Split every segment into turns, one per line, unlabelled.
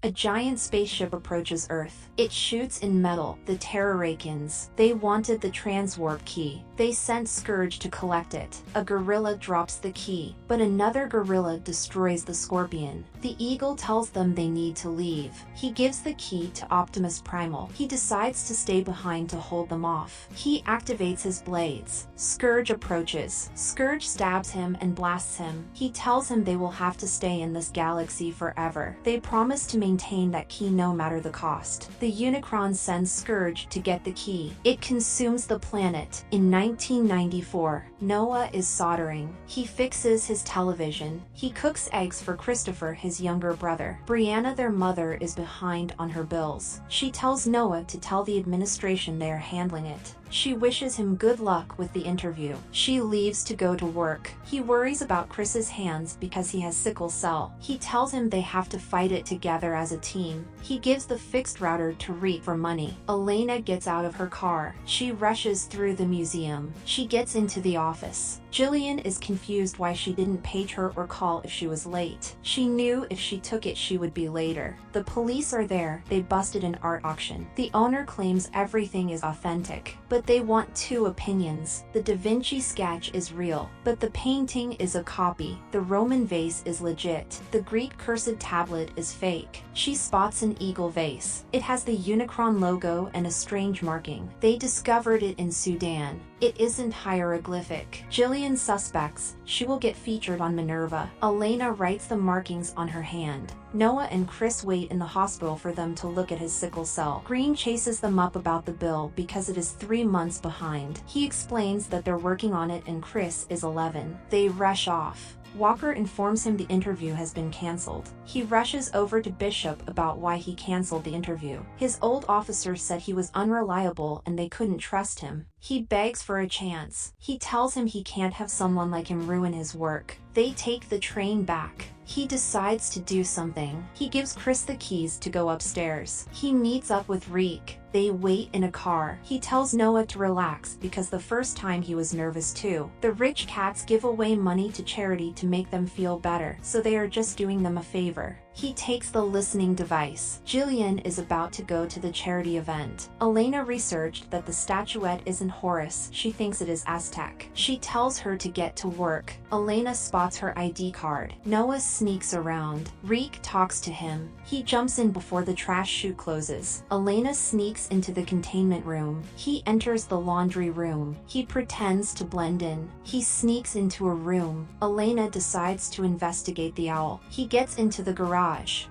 A giant spaceship approaches Earth. It shoots in metal. The Terrarakans. They wanted the transwarp key. They sent Scourge to collect it. A gorilla drops the key, but another gorilla destroys the Scorpion. The Eagle tells them they need to leave. He gives the key to Optimus Primal. He decides to stay behind to hold them off. He activates his blades. Scourge approaches. Scourge stabs him and blasts him. He tells him they will have to stay in this galaxy forever. They promise to maintain that key no matter the cost. The Unicron sends Scourge to get the key. It consumes the planet. In 1994, Noah is soldering. He fixes his television. He cooks eggs for Christopher, his younger brother. Brianna, their mother, is behind on her bills. She tells Noah to tell the administration they are handling it. She wishes him good luck with the interview. She leaves to go to work. He worries about Chris's hands because he has sickle cell. He tells him they have to fight it together as a team. He gives the fixed router to Reek for money. Elena gets out of her car. She rushes through the museum. She gets into the office. Jillian is confused why she didn't page her or call if she was late. She knew if she took it she would be later. The police are there. They busted an art auction. The owner claims everything is authentic, but they want two opinions. The Da Vinci sketch is real, but the painting is a copy. The Roman vase is legit. The Greek cursed tablet is fake. She spots an eagle vase. It has the Unicron logo and a strange marking. They discovered it in Sudan. It isn't hieroglyphic. Jillian suspects she will get featured on Minerva. Elena writes the markings on her hand. Noah and Chris wait in the hospital for them to look at his sickle cell. Green chases them up about the bill because it is 3 months behind. He explains that they're working on it and Chris is 11. They rush off. Walker informs him the interview has been cancelled. He rushes over to Bishop about why he cancelled the interview. His old officer said he was unreliable and they couldn't trust him. He begs for a chance. He tells him he can't have someone like him ruin his work. They take the train back. He decides to do something. He gives Chris the keys to go upstairs. He meets up with Reek. They wait in a car. He tells Noah to relax because the first time he was nervous too. The rich cats give away money to charity to make them feel better, so they are just doing them a favor. He takes the listening device. Jillian is about to go to the charity event. Elena researched that the statuette isn't Horus. She thinks it is Aztec. She tells her to get to work. Elena spots her ID card. Noah sneaks around. Reek talks to him. He jumps in before the trash chute closes. Elena sneaks into the containment room. He enters the laundry room. He pretends to blend in. He sneaks into a room. Elena decides to investigate the owl. He gets into the garage.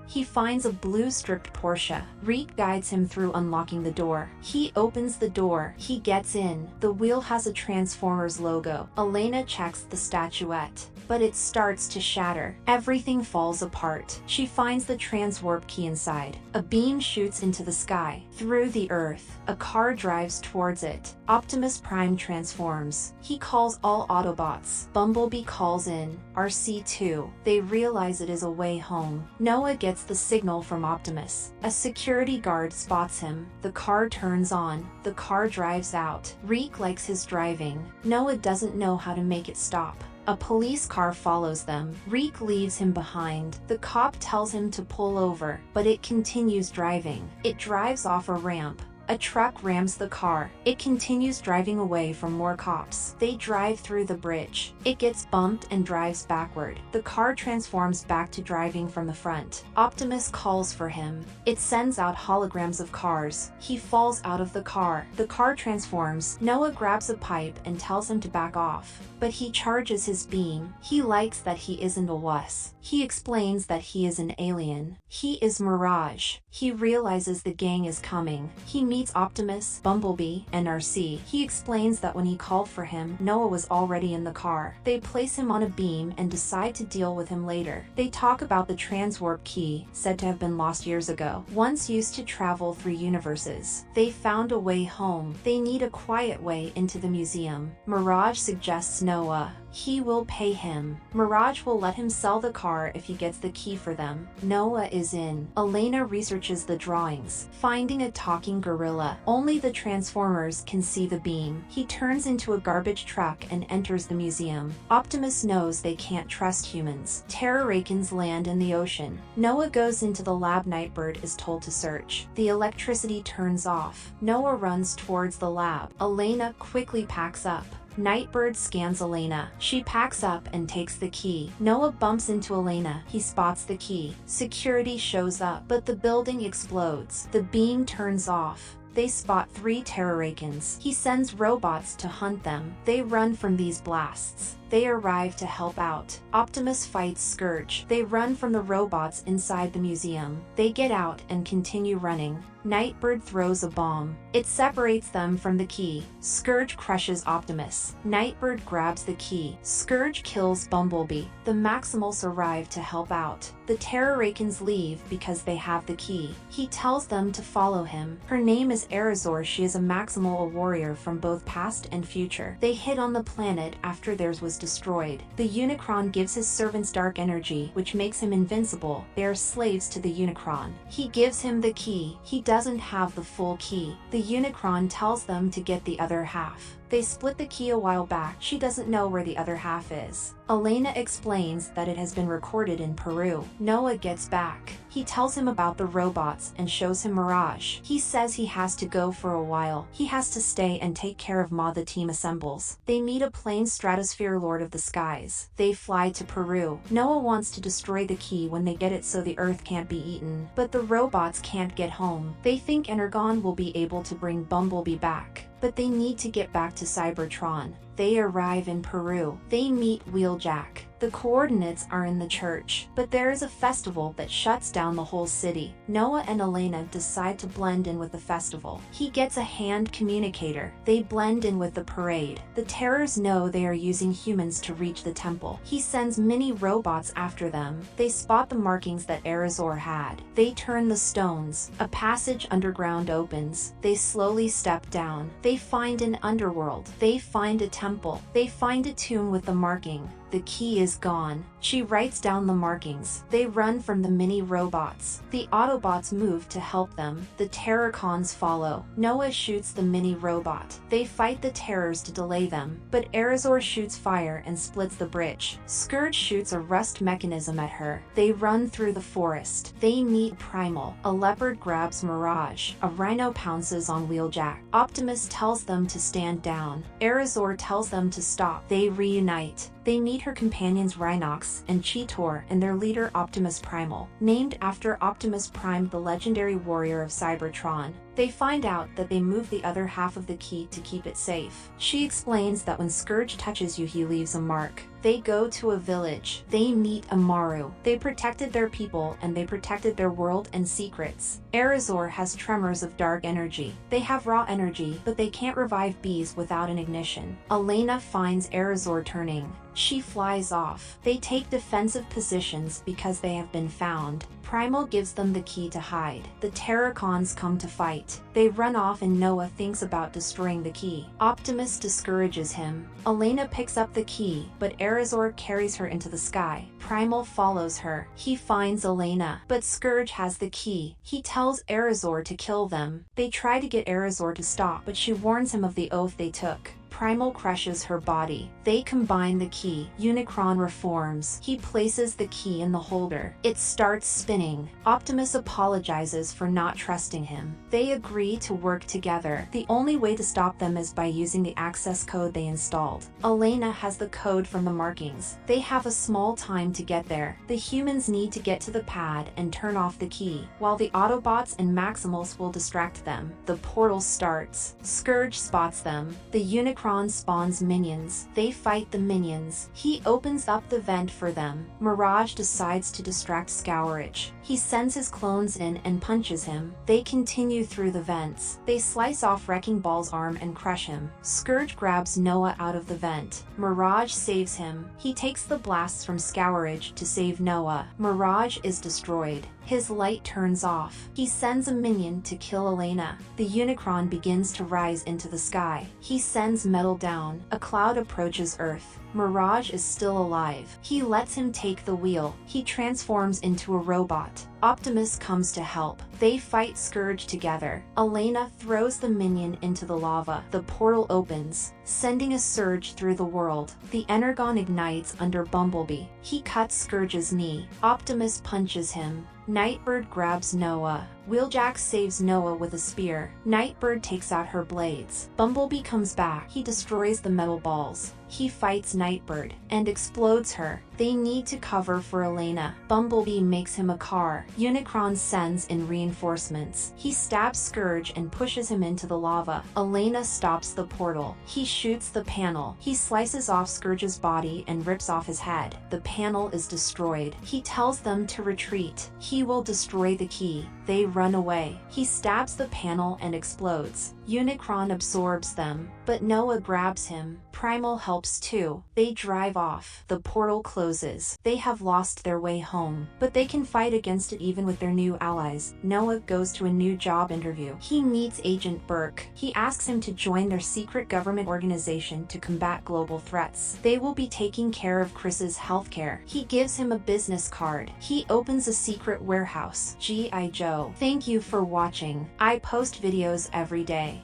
He finds a blue-stripped Porsche. Reek guides him through unlocking the door. He opens the door. He gets in. The wheel has a Transformers logo. Elena checks the statuette, but it starts to shatter. Everything falls apart. She finds the transwarp key inside. A beam shoots into the sky. Through the earth, a car drives towards it. Optimus Prime transforms. He calls all Autobots. Bumblebee calls in. RC-2. They realize it is a way home. Noah gets the signal from Optimus. A security guard spots him. The car turns on. The car drives out. Reek likes his driving. Noah doesn't know how to make it stop. A police car follows them. Reek leaves him behind. The cop tells him to pull over, but it continues driving. It drives off a ramp. A truck rams the car. It continues driving away from more cops. They drive through the bridge. It gets bumped and drives backward. The car transforms back to driving from the front. Optimus calls for him. It sends out holograms of cars. He falls out of the car. The car transforms. Noah grabs a pipe and tells him to back off, but he charges his beam. He likes that he isn't a wuss. He explains that he is an alien. He is Mirage. He realizes the gang is coming. He meets Optimus, Bumblebee, and RC. He explains that when he called for him, Noah was already in the car. They place him on a beam and decide to deal with him later. They talk about the transwarp key, said to have been lost years ago, once used to travel through universes. They found a way home. They need a quiet way into the museum. Mirage suggests Noah. He will pay him. Mirage will let him sell the car if he gets the key for them. Noah is in. Elena researches the drawings, finding a talking gorilla. Only the Transformers can see the beam. He turns into a garbage truck and enters the museum. Optimus knows they can't trust humans. Terrarakins land in the ocean. Noah goes into the lab. Nightbird is told to search. The electricity turns off. Noah runs towards the lab. Elena quickly packs up. Nightbird scans Elena. She packs up and takes the key. Noah bumps into Elena. He spots the key. Security shows up, but the building explodes. The beam turns off. They spot 3 Terrarakins. He sends robots to hunt them. They run from these blasts. They arrive to help out. Optimus fights Scourge. They run from the robots inside the museum. They get out and continue running. Nightbird throws a bomb. It separates them from the key. Scourge crushes Optimus. Nightbird grabs the key. Scourge kills Bumblebee. The Maximals arrive to help out. The Terrarakins leave because they have the key. He tells them to follow him. Her name is Erazor. She is a Maximal, a warrior from both past and future. They hit on the planet after theirs was destroyed. The Unicron gives his servants dark energy, which makes him invincible. They are slaves to the Unicron. He gives him the key. He doesn't have the full key. The Unicron tells them to get the other half. They split the key a while back. She doesn't know where the other half is. Elena explains that it has been recorded in Peru. Noah gets back. He tells him about the robots and shows him Mirage. He says he has to go for a while. He has to stay and take care of Ma. The team assembles. They meet a plain Stratosphere Lord of the Skies. They fly to Peru. Noah wants to destroy the key when they get it so the Earth can't be eaten. But the robots can't get home. They think Energon will be able to bring Bumblebee back. But they need to get back to Cybertron. They arrive in Peru. They meet Wheeljack. The coordinates are in the church, but there is a festival that shuts down the whole city. Noah and Elena decide to blend in with the festival. He gets a hand communicator. They blend in with the parade. The Terrors know they are using humans to reach the temple. He sends mini robots after them. They spot the markings that Erazor had. They turn the stones. A passage underground opens. They slowly step down. They find an underworld. They find a temple. They find a tomb with the marking. The key is gone. She writes down the markings. They run from the mini robots. The Autobots move to help them. The Terracons follow. Noah shoots the mini robot. They fight the Terrors to delay them, but Erazor shoots fire and splits the bridge. Scourge shoots a rust mechanism at her. They run through the forest. They meet Primal. A leopard grabs Mirage. A rhino pounces on Wheeljack. Optimus tells them to stand down. Erazor tells them to stop. They reunite. They meet her companions Rhinox and Cheetor and their leader Optimus Primal, named after Optimus Prime, the legendary warrior of Cybertron. They find out that they moved the other half of the key to keep it safe. She explains that when Scourge touches you, he leaves a mark. They go to a village. They meet Amaru. They protected their people and they protected their world and secrets. Erazor has tremors of dark energy. They have raw energy, but they can't revive bees without an ignition. Elena finds Erazor turning. She flies off. They take defensive positions because they have been found. Primal gives them the key to hide. The Terracons come to fight. They run off and Noah thinks about destroying the key. Optimus discourages him. Elena picks up the key, but Erazor carries her into the sky. Primal follows her. He finds Elena, but Scourge has the key. He tells Erazor to kill them. They try to get Erazor to stop, but she warns him of the oath they took. Primal crushes her body. They combine the key. Unicron reforms. He places the key in the holder. It starts spinning. Optimus apologizes for not trusting him. They agree to work together. The only way to stop them is by using the access code they installed. Elena has the code from the markings. They have a small time to get there. The humans need to get to the pad and turn off the key, while the Autobots and Maximals will distract them. The portal starts. Scourge spots them. The Unicron spawns minions. They fight the minions. He opens up the vent for them. Mirage decides to distract Scourge. He sends his clones in and punches him. They continue through the vents. They slice off Wrecking Ball's arm and crush him. Scourge grabs Noah out of the vent. Mirage saves him. He takes the blasts from Scourge to save Noah. Mirage is destroyed. His light turns off. He sends a minion to kill Elena. The Unicron begins to rise into the sky. He sends metal down. A cloud approaches Earth. Mirage is still alive. He lets him take the wheel. He transforms into a robot. Optimus comes to help. They fight Scourge together. Elena throws the minion into the lava. The portal opens, sending a surge through the world. The Energon ignites under Bumblebee. He cuts Scourge's knee. Optimus punches him. Nightbird grabs Noah. Wheeljack saves Noah with a spear. Nightbird takes out her blades. Bumblebee comes back. He destroys the metal balls. He fights Nightbird and explodes her. They need to cover for Elena. Bumblebee makes him a car. Unicron sends in reinforcements. He stabs Scourge and pushes him into the lava. Elena stops the portal. He shoots the panel. He slices off Scourge's body and rips off his head. The panel is destroyed. He tells them to retreat. He will destroy the key. They run away. He stabs the panel and explodes. Unicron absorbs them, but Noah grabs him. Primal helps too. They drive off. The portal closes. They have lost their way home, but they can fight against it even with their new allies. Noah goes to a new job interview. He meets Agent Burke. He asks him to join their secret government organization to combat global threats. They will be taking care of Chris's healthcare. He gives him a business card. He opens a secret warehouse. G.I. Joe. Thank you for watching. I post videos every day.